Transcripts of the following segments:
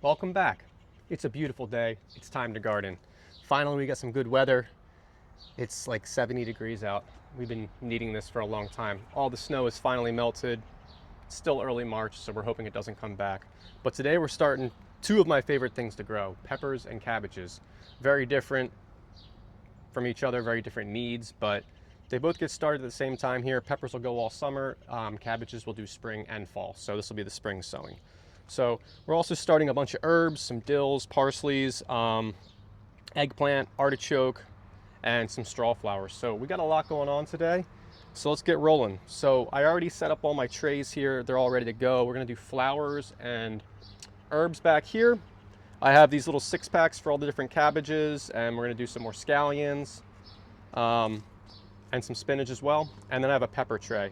Welcome back. It's a beautiful day. It's time to garden. Finally, we got some good weather. It's like 70 degrees out. We've been needing this for a long time. All the snow is finally melted. It's still early March, so we're hoping it doesn't come back. But today we're starting two of my favorite things to grow, peppers and cabbages. Very different from each other, very different needs, but they both get started at the same time here. Peppers will go all summer, cabbages will do spring and fall. So this will be the spring sowing. So we're also starting a bunch of herbs, some dills, parsleys, eggplant, artichoke, and some strawflowers. So we got a lot going on today. So let's get rolling. So I already set up all my trays here. They're all ready to go. We're gonna do flowers and herbs back here. I have these little 6-packs for all the different cabbages, and we're gonna do some more scallions and some spinach as well. And then I have a pepper tray.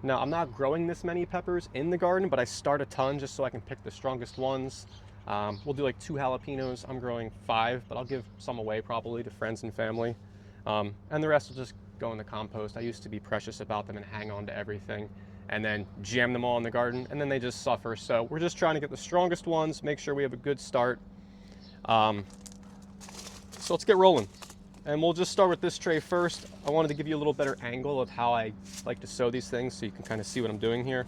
Now, I'm not growing this many peppers in the garden, but I start a ton just so I can pick the strongest ones. We'll do like 2 jalapenos. I'm growing 5, but I'll give some away probably to friends and family. And the rest will just go in the compost. I used to be precious about them and hang on to everything and then jam them all in the garden, and then they just suffer. So we're just trying to get the strongest ones, make sure we have a good start. So let's get rolling. And we'll just start with this tray first. I wanted to give you a little better angle of how I like to sow these things so you can kind of see what I'm doing here.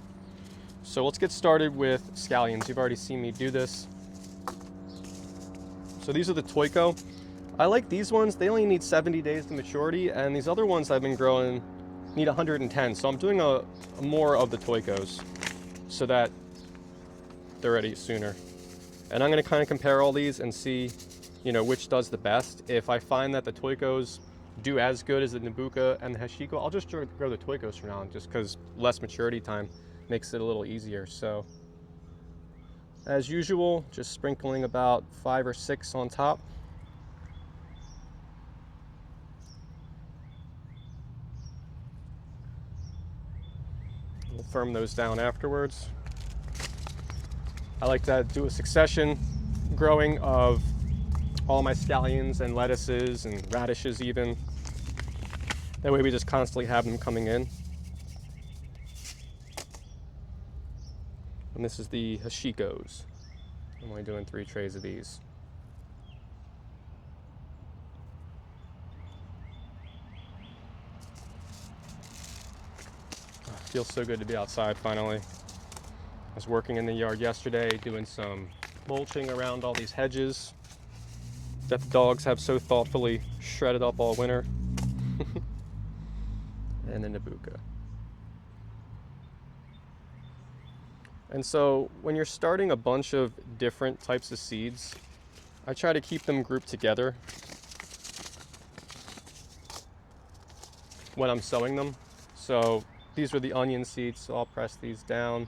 So let's get started with scallions. You've already seen me do this. So these are the Toiko. I like these ones. They only need 70 days to maturity, and these other ones I've been growing need 110. So I'm doing a more of the Toikos so that they're ready sooner. And I'm going to kind of compare all these and see, you know, which does the best. If I find that the Toikos do as good as the Nabuka and the Hashiko, I'll just grow the Toikos from now on, just because less maturity time makes it a little easier. So as usual, just sprinkling about 5 or 6 on top. We'll firm those down afterwards. I like to do a succession growing of all my scallions and lettuces and radishes even. That way we just constantly have them coming in. And this is the Hashikos. I'm only doing 3 trays of these. Oh, it feels so good to be outside finally. I was working in the yard yesterday doing some mulching around all these hedges that the dogs have so thoughtfully shredded up all winter. And the Nabuka. And so when you're starting a bunch of different types of seeds, I try to keep them grouped together when I'm sowing them. So these are the onion seeds, so I'll press these down.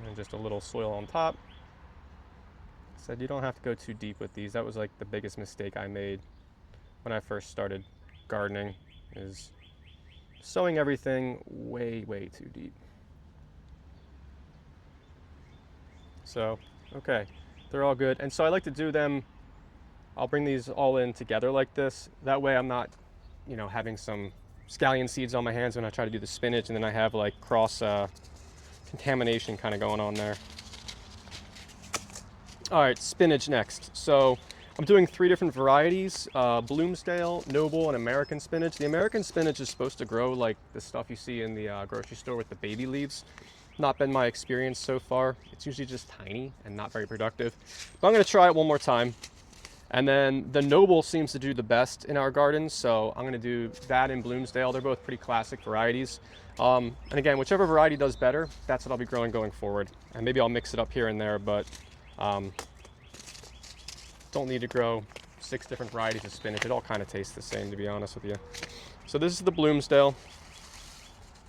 And just a little soil on top. Said you don't have to go too deep with these. That was like the biggest mistake I made when I first started gardening, is sowing everything way too deep. So okay, they're all good. And so I like to do them, I'll bring these all in together like this. That way I'm not, you know, having some scallion seeds on my hands when I try to do the spinach, and then I have like cross contamination kind of going on there. All right, spinach next. So I'm doing 3 different varieties, Bloomsdale, Noble, and American spinach. The American spinach is supposed to grow like the stuff you see in the grocery store with the baby leaves. Not been my experience so far. It's usually just tiny and not very productive. But I'm gonna try it one more time. And then the Noble seems to do the best in our gardens, so I'm gonna do that in Bloomsdale. They're both pretty classic varieties. And again, whichever variety does better, that's what I'll be growing going forward. And maybe I'll mix it up here and there, but don't need to grow 6 different varieties of spinach. It all kind of tastes the same, to be honest with you. So this is the Bloomsdale.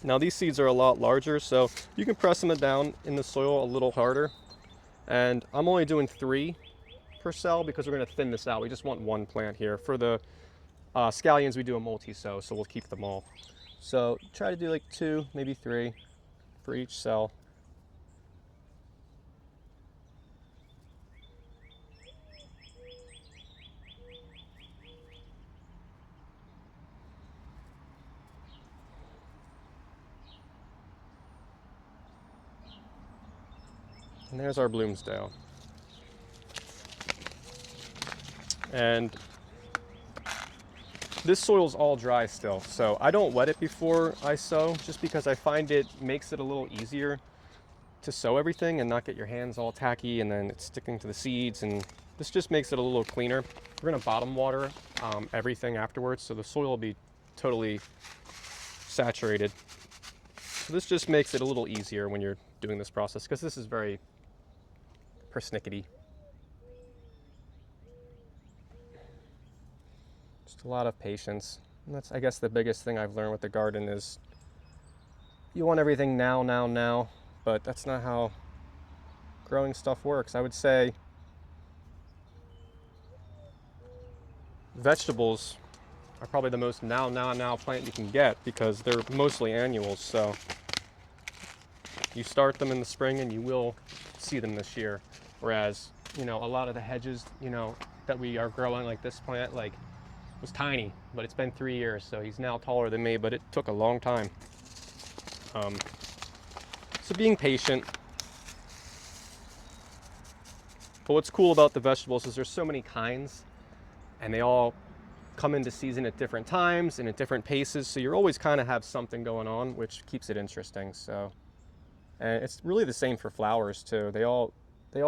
Now these seeds are a lot larger, so you can press them down in the soil a little harder. And I'm only doing 3 per cell because we're going to thin this out. We just want 1 plant here. For the scallions, we do a multi-sow, so we'll keep them all. So try to do like 2, maybe 3 for each cell. And there's our Bloomsdale. And this soil's all dry still, so I don't wet it before I sow, just because I find it makes it a little easier to sow everything and not get your hands all tacky and then it's sticking to the seeds, and this just makes it a little cleaner. We're gonna bottom water everything afterwards, so the soil will be totally saturated. So this just makes it a little easier when you're doing this process, because this is very persnickety. Just a lot of patience. And that's, I guess, the biggest thing I've learned with the garden is you want everything now, but that's not how growing stuff works. I would say vegetables are probably the most now plant you can get, because they're mostly annuals. So you start them in the spring and you will see them this year. Whereas, you know, a lot of the hedges, you know, that we are growing, like this plant, like, was tiny, but it's been 3 years, so he's now taller than me, but it took a long time. So being patient. But what's cool about the vegetables is there's so many kinds, and they all come into season at different times and at different paces, so you're always kind of have something going on, which keeps it interesting. So, and it's really the same for flowers too. They all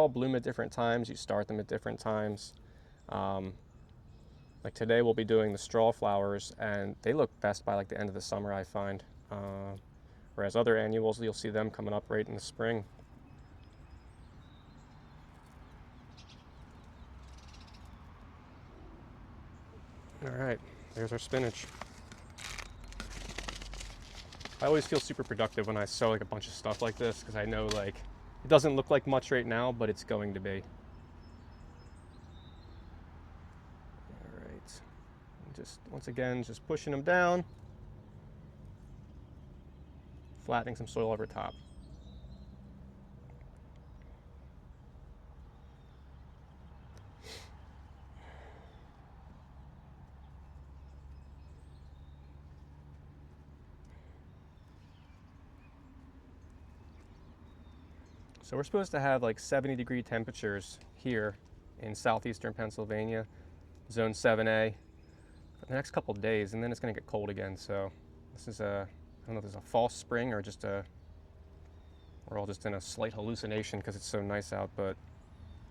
bloom at different times. You start them at different times. Like today we'll be doing the strawflowers, and they look best by like the end of the summer, I find. Whereas other annuals, you'll see them coming up right in the spring. All right, there's our spinach. I always feel super productive when I sow like a bunch of stuff like this, because I know like it doesn't look like much right now, but it's going to be. All right, just once again, just pushing them down, flattening some soil over top. So we're supposed to have like 70-degree temperatures here in southeastern Pennsylvania, zone 7A, for the next couple of days, and then it's going to get cold again. So this is I don't know if there's a false spring or just we're all just in a slight hallucination because it's so nice out, but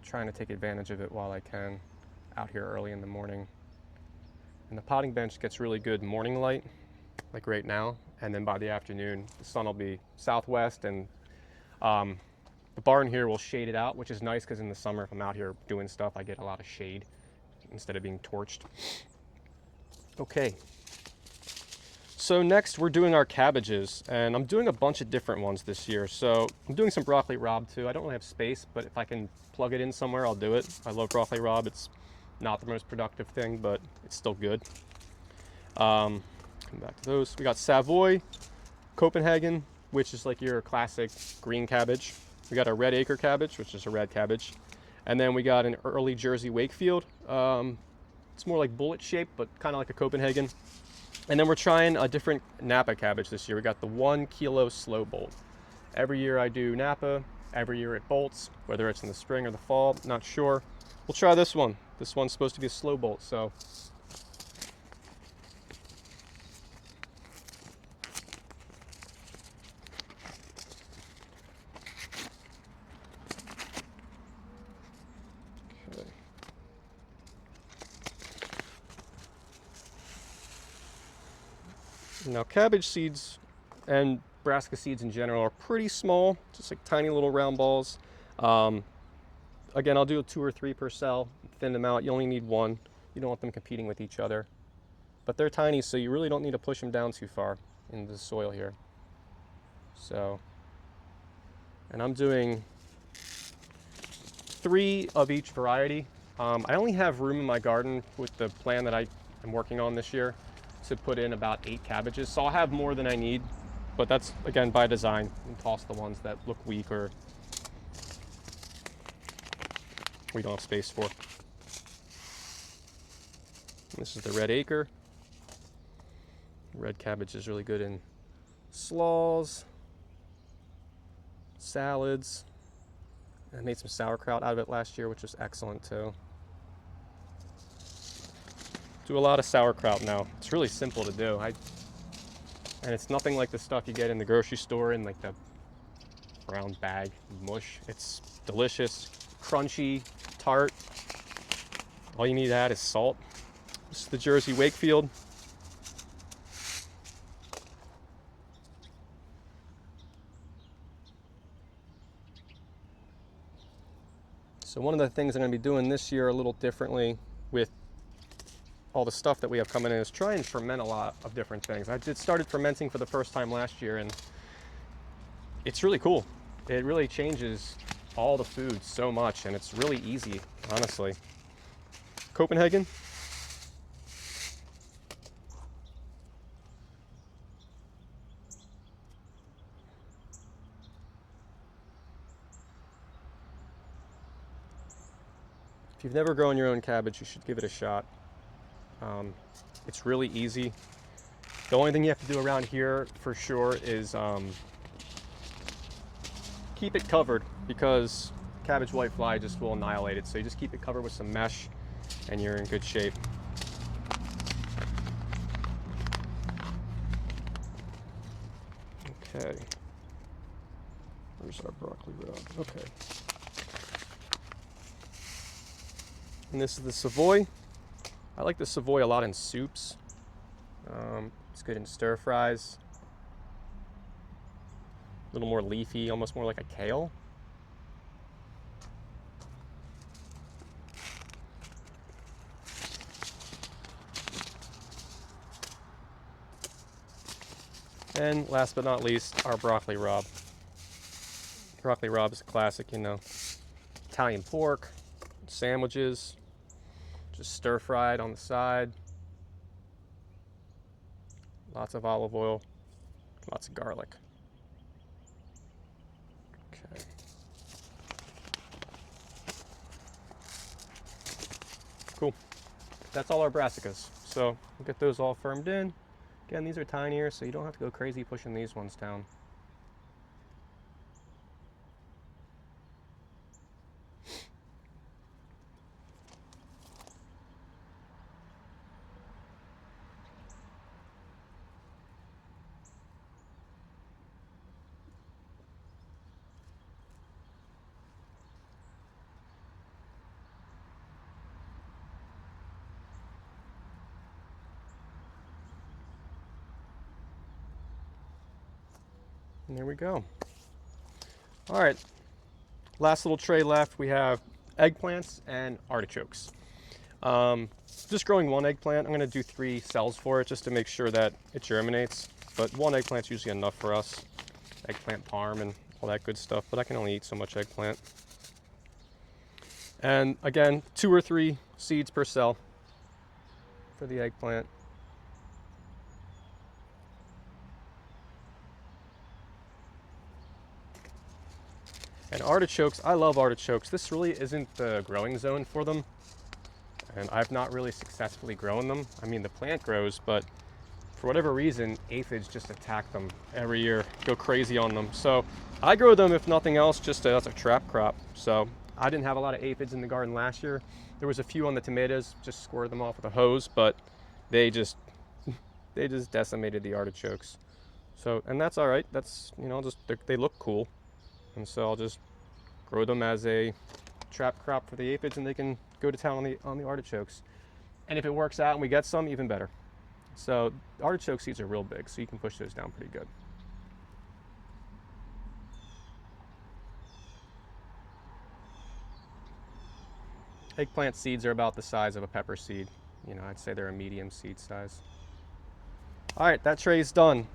trying to take advantage of it while I can out here early in the morning. And the potting bench gets really good morning light, like right now, and then by the afternoon, the sun will be southwest, and the barn here will shade it out, which is nice because in the summer, if I'm out here doing stuff, I get a lot of shade instead of being torched. Okay. So next we're doing our cabbages, and I'm doing a bunch of different ones this year. So I'm doing some broccoli rabe too. I don't really have space, but if I can plug it in somewhere, I'll do it. I love broccoli rabe. It's not the most productive thing, but it's still good. Come back to those. We got Savoy, Copenhagen, which is like your classic green cabbage. We got a red acre cabbage, which is a red cabbage. And then we got an early Jersey Wakefield. It's more like bullet shaped, but kind of like a Copenhagen. And then we're trying a different Napa cabbage this year. We got the 1 kilo slow bolt. Every year I do Napa, every year it bolts, whether it's in the spring or the fall, not sure. We'll try this one. This one's supposed to be a slow bolt, so. Now cabbage seeds and brassica seeds in general are pretty small, just like tiny little round balls. Again, I'll do 2 or 3 per cell, thin them out. You only need 1. You don't want them competing with each other. But they're tiny, so you really don't need to push them down too far into the soil here. So, and I'm doing 3 of each variety. I only have room in my garden with the plan that I am working on this year to put in about 8 cabbages, so I'll have more than I need, but that's again by design, and toss the ones that look weak or we don't have space for. This is the red acre. Red cabbage is really good in slaws, salads, I made some sauerkraut out of it last year, which was excellent too. Do a lot of sauerkraut now. It's really simple to do. And it's nothing like the stuff you get in the grocery store in like the brown bag mush. It's delicious, crunchy, tart. All you need to add is salt. This is the Jersey Wakefield. So one of the things I'm going to be doing this year a little differently with all the stuff that we have coming in is try and ferment a lot of different things. I just started fermenting for the first time last year, and it's really cool. It really changes all the food so much, and it's really easy, honestly. Copenhagen. If you've never grown your own cabbage, you should give it a shot. It's really easy. The only thing you have to do around here for sure is keep it covered, because cabbage whitefly just will annihilate it. So you just keep it covered with some mesh and you're in good shape. Okay. Where's our broccoli rob? Okay. And this is the Savoy. I like the Savoy a lot in soups. It's good in stir fries. A little more leafy, almost more like a kale. And last but not least, our broccoli rabe. Broccoli rabe is a classic, you know. Italian pork, sandwiches, just stir fried on the side. Lots of olive oil, lots of garlic. Okay. Cool. That's all our brassicas. So we'll get those all firmed in. Again, these are tinier, so you don't have to go crazy pushing these ones down. And there we go. All right, last little tray left. We have eggplants and artichokes. Just growing one eggplant. I'm gonna do 3 cells for it just to make sure that it germinates. But one eggplant's usually enough for us. Eggplant parm and all that good stuff, but I can only eat so much eggplant. And again, 2 or 3 seeds per cell for the eggplant. And artichokes, I love artichokes. This really isn't the growing zone for them, and I've not really successfully grown them. I mean, the plant grows, but for whatever reason, aphids just attack them every year, go crazy on them. So I grow them, if nothing else, just as a trap crop. So I didn't have a lot of aphids in the garden last year. There was a few on the tomatoes, just squirted them off with a hose, but they just decimated the artichokes. So, and that's all right. That's, you know, just they look cool. And so I'll just grow them as a trap crop for the aphids, and they can go to town on the artichokes. And if it works out and we get some, even better. So artichoke seeds are real big, so you can push those down pretty good. Eggplant seeds are about the size of a pepper seed. You know, I'd say they're a medium seed size. All right, that tray's done.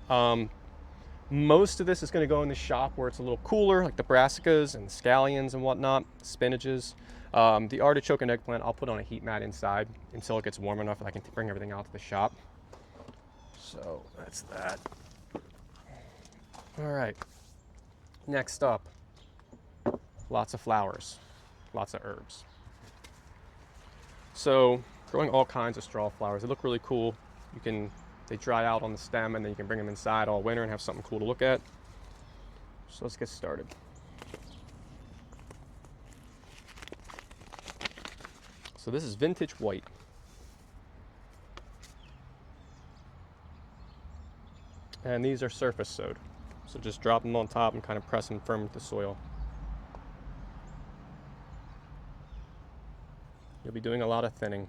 Most of this is going to go in the shop where it's a little cooler, like the brassicas and the scallions and whatnot, spinaches. The artichoke and eggplant, I'll put on a heat mat inside until it gets warm enough that I can bring everything out to the shop. So that's that. All right, next up, lots of flowers, lots of herbs. So growing all kinds of strawflowers. They look really cool. They dry out on the stem, and then you can bring them inside all winter and have something cool to look at. So let's get started. So this is vintage white. And these are surface sowed. So just drop them on top and kind of press them firm with the soil. You'll be doing a lot of thinning.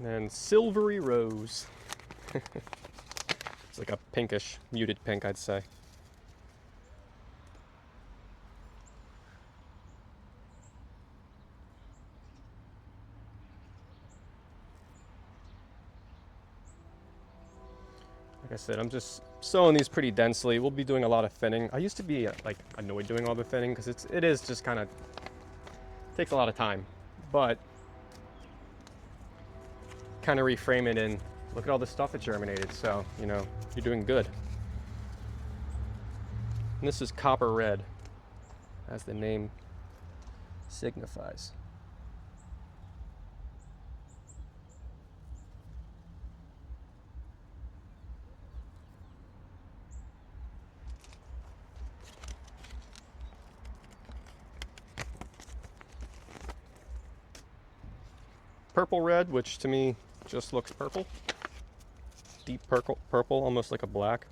And then silvery rose. It's like a pinkish, muted pink, I'd say. Like I said, I'm just sowing these pretty densely. We'll be doing a lot of thinning. I used to be like annoyed doing all the thinning because it is just kind of takes a lot of time, but kind of reframe it and look at all the stuff that germinated. So, you know, you're doing good. And this is copper red, as the name signifies. Purple red, which to me just looks purple. Deep purple, almost like a black.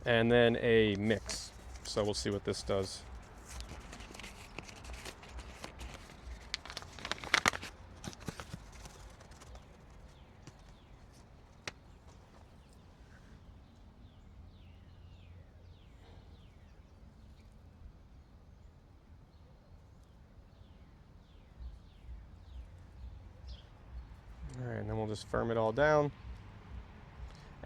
And then a mix. So we'll see what this does. All right, and then we'll just firm it all down.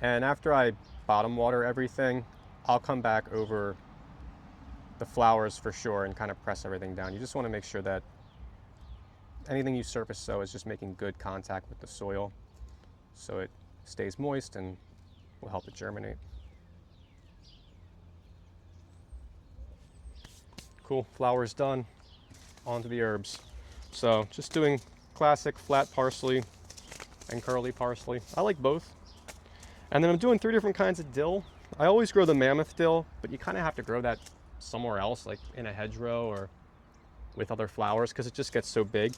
And after I bottom water everything, I'll come back over the flowers for sure and kind of press everything down. You just want to make sure that anything you surface sow is just making good contact with the soil so it stays moist and will help it germinate. Cool, flowers done. On to the herbs. So just doing classic flat parsley and curly parsley. I like both. And then I'm doing 3 different kinds of dill. I always grow the mammoth dill, but you kind of have to grow that somewhere else, like in a hedgerow or with other flowers, because it just gets so big.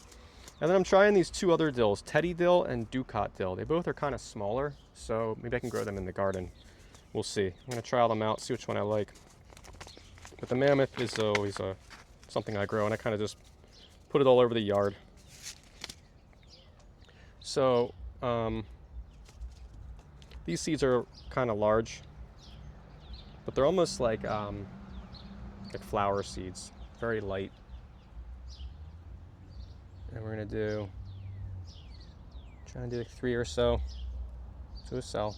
And then I'm trying these 2 other dills, teddy dill and ducat dill. They both are kind of smaller, so maybe I can grow them in the garden. We'll see. I'm going to try them out, see which one I like. But the mammoth is always something I grow, and I kind of just put it all over the yard. So these seeds are kind of large, but they're almost like flower seeds, very light. And we're gonna try and do like 3 or so to a cell.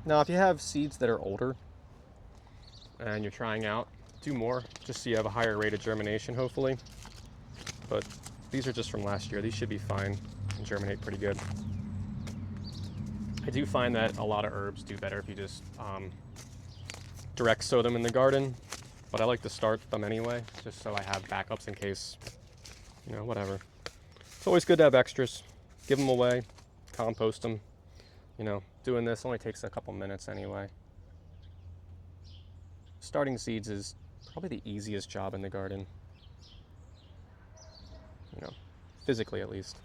Now, if you have seeds that are older and you're trying out, do more, just so you have a higher rate of germination, hopefully. But these are just from last year. These should be fine and germinate pretty good. I do find that a lot of herbs do better if you just direct sow them in the garden, but I like to start them anyway, just so I have backups in case, you know, whatever. It's always good to have extras. Give them away, compost them. You know, doing this only takes a couple minutes anyway. Starting seeds is probably the easiest job in the garden. You know, physically at least.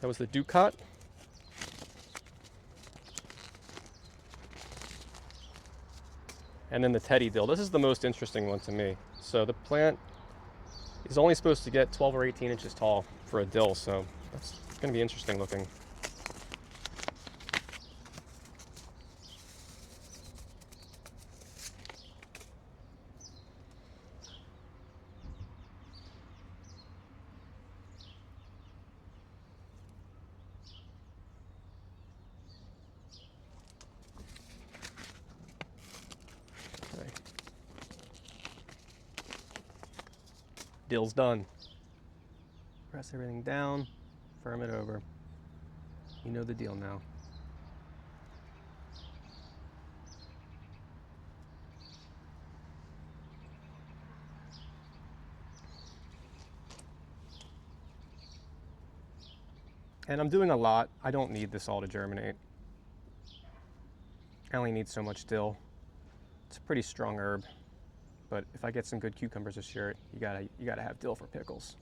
That was the ducat. And then the teddy dill. This is the most interesting one to me. So the plant is only supposed to get 12 or 18 inches tall for a dill, so that's going to be interesting looking. Dill's done. Press everything down, firm it over. You know the deal now. And I'm doing a lot. I don't need this all to germinate. I only need so much dill. It's a pretty strong herb, but if I get some good cucumbers this year, you gotta have dill for pickles.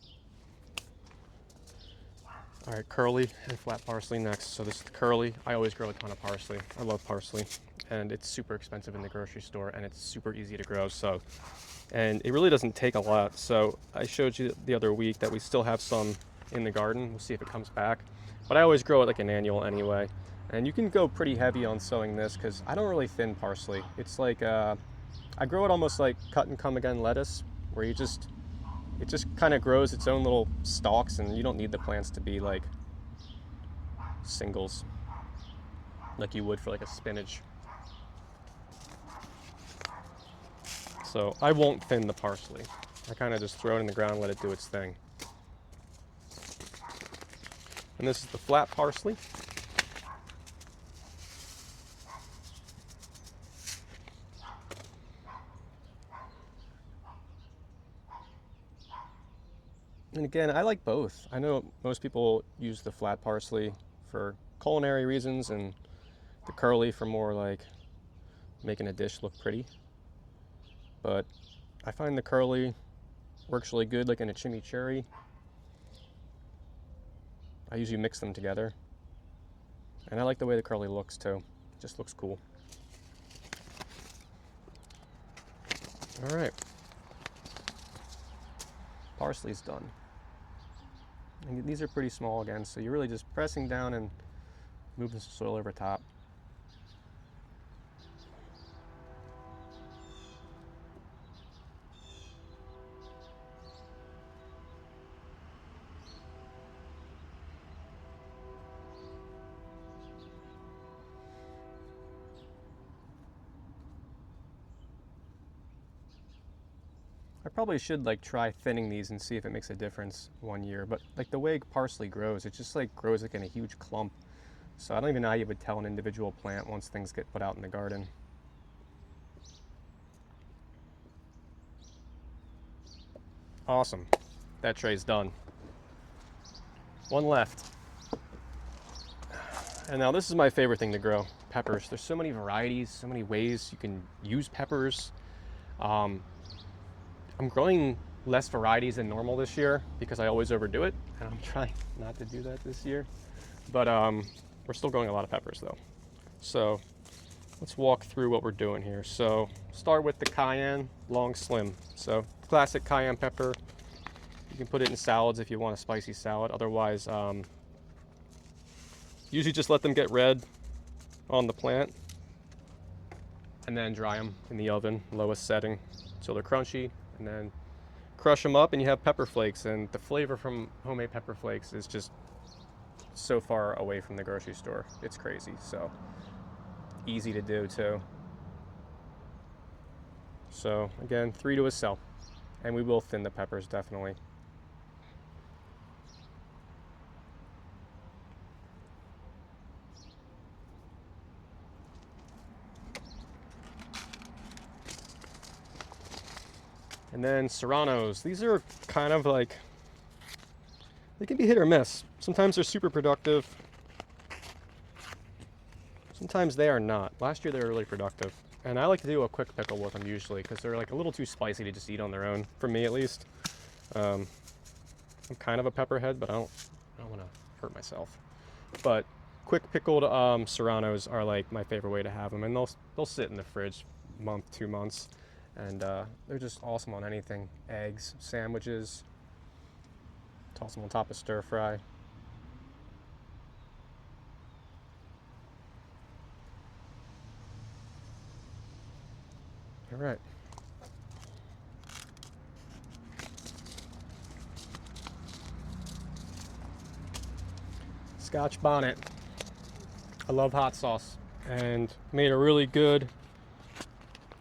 All right, curly and flat parsley next. So this is the curly. I always grow a ton of parsley. I love parsley, and it's super expensive in the grocery store, and it's super easy to grow. So, and it really doesn't take a lot. So I showed you the other week that we still have some in the garden. We'll see if it comes back. But I always grow it like an annual anyway. And you can go pretty heavy on sowing this because I don't really thin parsley. It's like, I grow it almost like cut and come again lettuce, where it just kind of grows its own little stalks, and you don't need the plants to be like singles like you would for like a spinach. So I won't thin the parsley. I kind of just throw it in the ground and let it do its thing. And this is the flat parsley. And again, I like both. I know most people use the flat parsley for culinary reasons and the curly for more like making a dish look pretty. But I find the curly works really good like in a chimichurri. I usually mix them together. And I like the way the curly looks too. It just looks cool. All right. Parsley's done. And these are pretty small again, so you're really just pressing down and moving some soil over top. I probably should like try thinning these and see if it makes a difference one year, but like the way parsley grows, it just like grows like in a huge clump. So I don't even know how you would tell an individual plant once things get put out in the garden. Awesome. That tray's done. One left. And now this is my favorite thing to grow, peppers. There's so many varieties, so many ways you can use peppers. I'm growing less varieties than normal this year because I always overdo it, and I'm trying not to do that this year. But we're still growing a lot of peppers though. So let's walk through what we're doing here. So start with the cayenne long slim. So classic cayenne pepper. You can put it in salads if you want a spicy salad. Otherwise, usually just let them get red on the plant and then dry them in the oven, lowest setting, so they're crunchy. And then crush them up and you have pepper flakes, and the flavor from homemade pepper flakes is just so far away from the grocery store. It's crazy. So easy to do too. So again, 3 to a cell, and we will thin the peppers definitely. And then serranos. These are kind of like, they can be hit or miss. Sometimes they're super productive. Sometimes they are not. Last year they were really productive. And I like to do a quick pickle with them usually because they're like a little too spicy to just eat on their own, for me at least. I'm kind of a pepperhead, but I don't want to hurt myself. But quick pickled serranos are like my favorite way to have them, and they'll sit in the fridge a month, 2 months. And they're just awesome on anything. Eggs, sandwiches, toss them on top of stir fry. All right. Scotch bonnet. I love hot sauce, and made a really good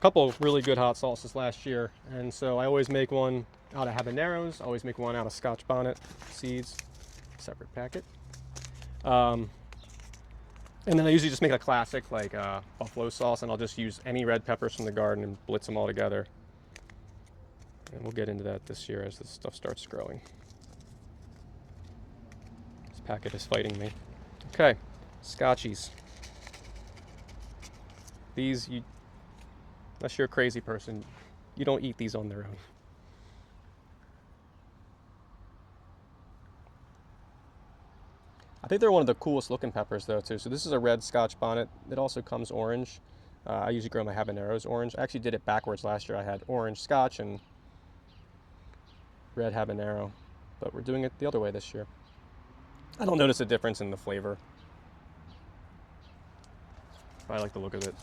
couple of really good hot sauces last year, and so I always make one out of habaneros. Always make one out of Scotch bonnet seeds, separate packet. And then I usually just make a classic like buffalo sauce, and I'll just use any red peppers from the garden and blitz them all together. And we'll get into that this year as this stuff starts growing. This packet is fighting me. Okay, Scotchies. These, unless you're a crazy person, you don't eat these on their own. I think they're one of the coolest looking peppers though too. So this is a red Scotch bonnet. It also comes orange. I usually grow my habaneros orange. I actually did it backwards last year. I had orange Scotch and red habanero, but we're doing it the other way this year. I don't notice a difference in the flavor. But I like the look of it.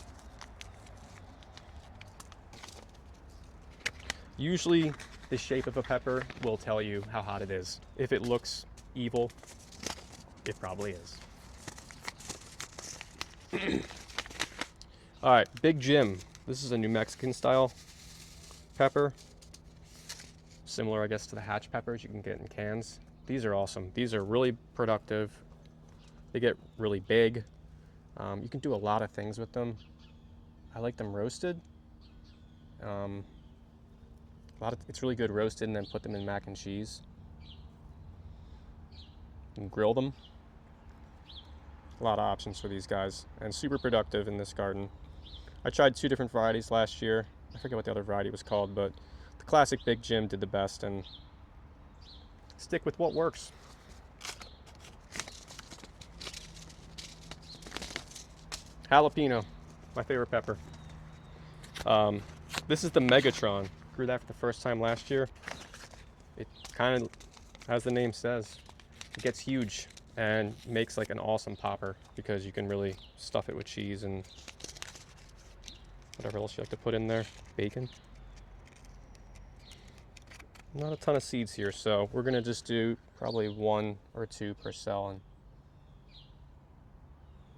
Usually the shape of a pepper will tell you how hot it is. If it looks evil, it probably is. All right, Big Jim. This is a New Mexican style pepper. Similar, I guess, to the hatch peppers you can get in cans. These are awesome. These are really productive. They get really big. You can do a lot of things with them. I like them roasted. It's really good roasted, and then put them in mac and cheese. And grill them. A lot of options for these guys, and super productive in this garden. I tried 2 different varieties last year. I forget what the other variety was called, but the classic Big Jim did the best, and stick with what works. Jalapeno, my favorite pepper. This is the Megatron. Grew that for the first time last year. It kind of, as the name says, it gets huge and makes like an awesome popper because you can really stuff it with cheese and whatever else you like to put in there. Bacon. Not a ton of seeds here, so we're gonna just do probably 1 or 2 per cell, and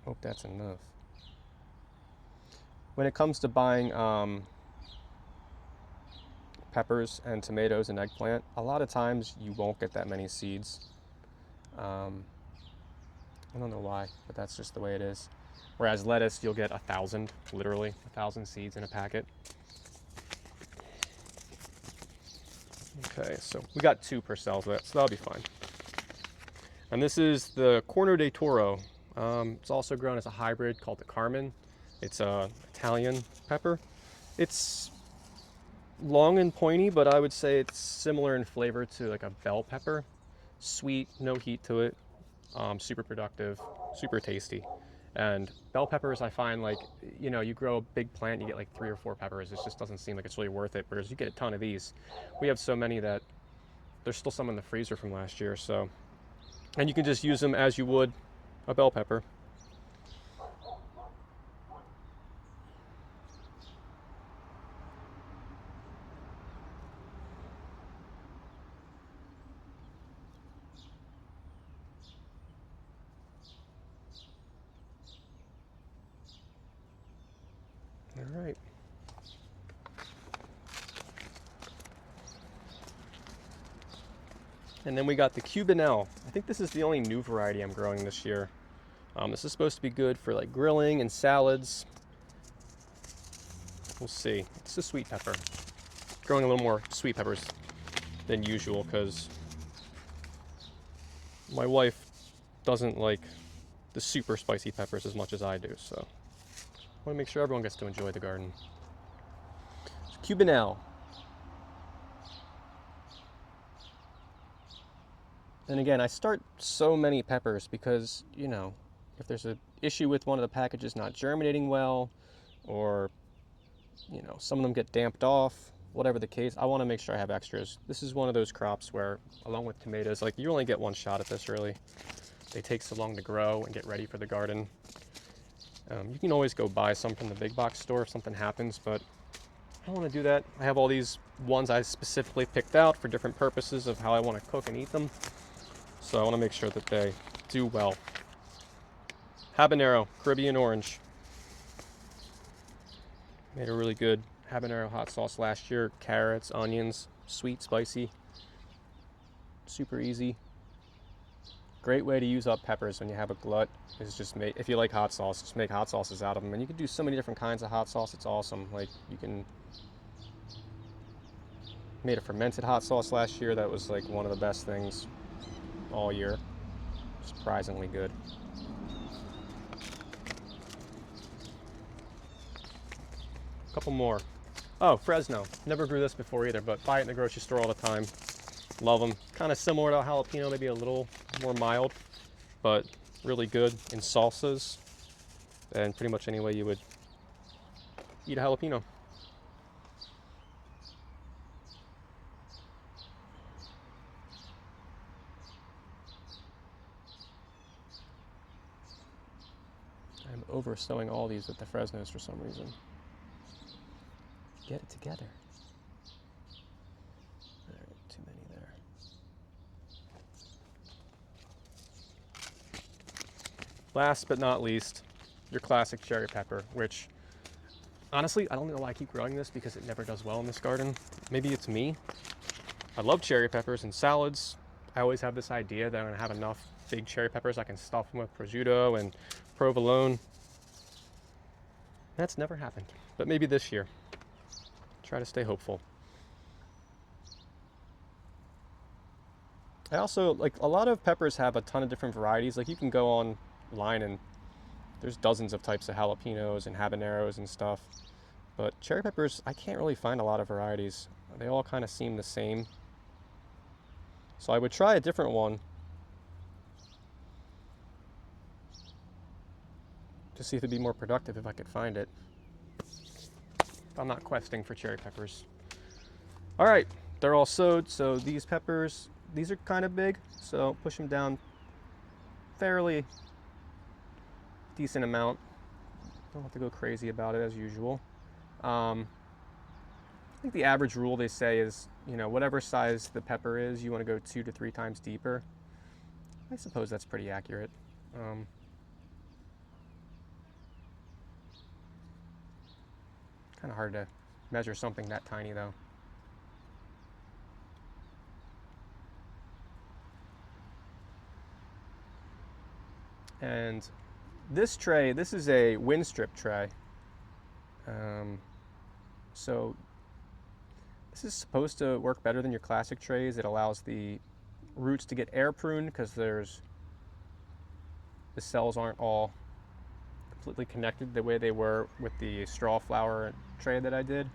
hope that's enough. When it comes to buying peppers and tomatoes and eggplant, a lot of times you won't get that many seeds. I don't know why, but that's just the way it is. Whereas lettuce, you'll get 1,000, literally 1,000 seeds in a packet. Okay, so we got 2 per cell for that, so that'll be fine. And this is the Corno de Toro. It's also grown as a hybrid called the Carmen. It's a Italian pepper. It's long and pointy, but I would say it's similar in flavor to like a bell pepper. Sweet, no heat to it. Super productive, super tasty. And bell peppers, I find, like, you know, you grow a big plant, you get like 3 or 4 peppers. It just doesn't seem like it's really worth it, whereas you get a ton of these. We have so many that there's still some in the freezer from last year, so. And you can just use them as you would a bell pepper. All right. And then we got the Cubanelle. I think this is the only new variety I'm growing this year. This is supposed to be good for like grilling and salads. We'll see. It's a sweet pepper. Growing a little more sweet peppers than usual because my wife doesn't like the super spicy peppers as much as I do, so I want to make sure everyone gets to enjoy the garden. So, Cubanelle. And again, I start so many peppers because, you know, if there's an issue with one of the packages not germinating well, or, you know, some of them get damped off, whatever the case, I want to make sure I have extras. This is one of those crops where, along with tomatoes, like, you only get one shot at this, really. They take so long to grow and get ready for the garden. You can always go buy some from the big box store if something happens, but I don't want to do that. I have all these ones I specifically picked out for different purposes of how I want to cook and eat them. So I want to make sure that they do well. Habanero, Caribbean orange. Made a really good habanero hot sauce last year. Carrots, onions, Sweet, spicy, super easy. Great way to use up peppers when you have a glut is just make, if you like hot sauce, just make hot sauces out of them. And you can do so many different kinds of hot sauce. It's awesome. Like, you can made a fermented hot sauce last year that was like one of the best things all year. Surprisingly good. A couple more. Oh, Fresno. Never grew this before either, but buy it in the grocery store all the time. Love them. Kind of similar to a jalapeno, maybe a little more mild, but really good in salsas and pretty much any way you would eat a jalapeno. I'm over sowing all these with the Fresnos for some reason. Get it together. Alright, too many there. Last but not least, your classic cherry pepper, which honestly, I don't know why I keep growing this because it never does well in this garden. Maybe it's me. I love cherry peppers in salads. I always have this idea that I'm gonna have enough big cherry peppers I can stuff them with prosciutto and provolone. That's never happened, but maybe this year. Try to stay hopeful. I also, like, a lot of peppers have a ton of different varieties. Like, you can go online and there's dozens of types of jalapenos and habaneros and stuff. But cherry peppers, I can't really find a lot of varieties. They all kind of seem the same. So I would try a different one to see if it'd be more productive if I could find it. I'm not questing for cherry peppers. All right, they're all sowed. So these peppers, these are kind of big. So push them down fairly decent amount. Don't have to go crazy about it as usual. I think the average rule they say is, you know, whatever size the pepper is, you want to go 2 to 3 times deeper. I suppose that's pretty accurate. Kind of hard to measure something that tiny though. And this tray, this is a wind strip tray. So this is supposed to work better than your classic trays. It allows the roots to get air pruned because the cells aren't all completely connected the way they were with the strawflower tray that I did.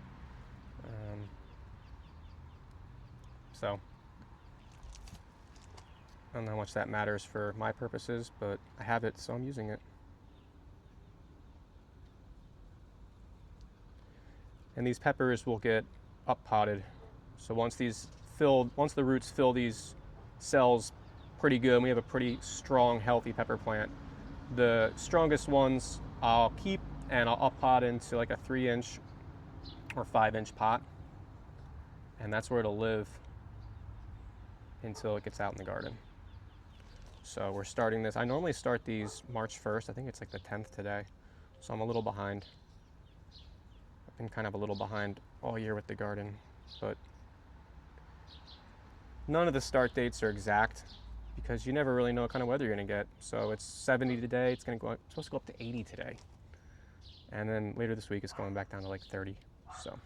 So I don't know how much that matters for my purposes, but I have it, so I'm using it. And these peppers will get up potted. So once the roots fill these cells pretty good, and we have a pretty strong, healthy pepper plant. The strongest ones I'll keep and I'll up pot into like a 3-inch or 5-inch pot. And that's where it'll live until it gets out in the garden. So we're starting this. I normally start these March 1st. I think it's like the 10th today. So I'm a little behind. I've been kind of a little behind all year with the garden, but none of the start dates are exact because you never really know what kind of weather you're gonna get. So it's 70 today. It's supposed to go up to 80 today. And then later this week it's going back down to like 30. So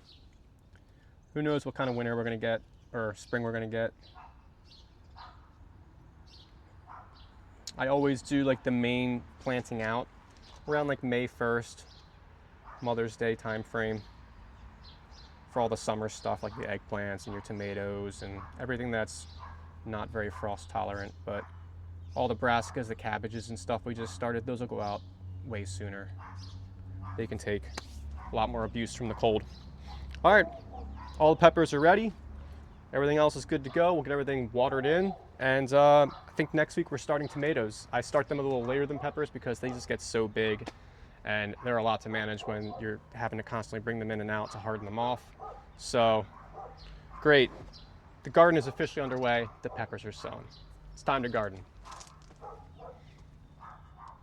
who knows what kind of winter we're gonna get or spring we're gonna get. I always do like the main planting out around like May 1st, Mother's Day time frame for all the summer stuff like the eggplants and your tomatoes and everything that's not very frost tolerant. But all the brassicas, the cabbages and stuff we just started, those will go out way sooner. They can take a lot more abuse from the cold. All right, all the peppers are ready. Everything else is good to go. We'll get everything watered in. And I think next week we're starting tomatoes. I start them a little later than peppers because they just get so big and they're a lot to manage when you're having to constantly bring them in and out to harden them off. So great. The garden is officially underway. The peppers are sown. It's time to garden.